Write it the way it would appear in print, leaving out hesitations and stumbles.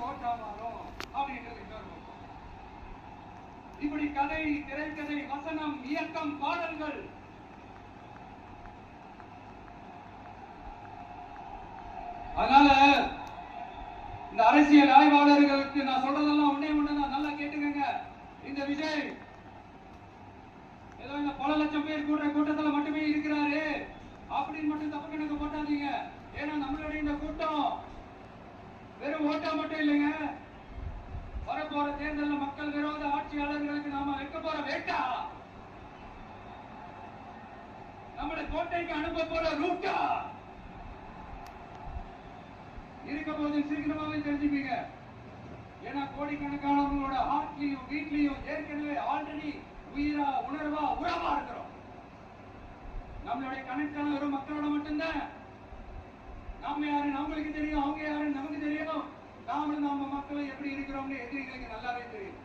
ஓட்டா மாறும் அப்படின்றது இன்னொரு பக்கம். இப்படி கதை, திரைக்கதை, வசனம், இயக்கம், பாடல்கள், அதனால இந்த அரசியல் ஆய்வாளர்களுக்கு நான் சொல்றதெல்லாம் ஒன்னே ஒண்ணுதான், நல்லா கேட்டுக்கங்க. இந்த விஜய் ஏதோ இந்த பல லட்சம் பேர் கூடுற கூட்டத்துல மட்டுமே இருக்கிறாரு அப்படின்னு மட்டும் தப்பு கணக்கு போட்டாதீங்க. ஏன்னா நம்மளுடைய இந்த கூட்டம் வெறும் ஓட்டா மட்டும் இல்லைங்க, வரப்போற தேர்தலில் மக்கள் விரோத ஆட்சியாளர்களுக்கு நாம வைக்க போற வேட்டா, நம்மளை கோட்டைக்கு அனுப்ப போற ரூட்டா இருக்க போது சீக்கிரமாவே தெரிஞ்சுப்பீங்க. ஏன்னா கோடிக்கணக்கானவங்களோட ஹார்ட்லயும் வீட்லயும் ஏற்கனவே ஆல்ரெடி உயிரா உணர்வா உறவா இருக்கிறோம். நம்மளுடைய கணக்கான ஒரு மக்களோட மட்டும்தான். நாம யாரு நம்மளுக்கு தெரியும், அவங்க யாரு நமக்கு தெரியும். நாமளும் நம்ம மக்களை எப்படி இருக்கிறோம்னு எதிரிகளுக்கு நல்லாவே தெரியும்.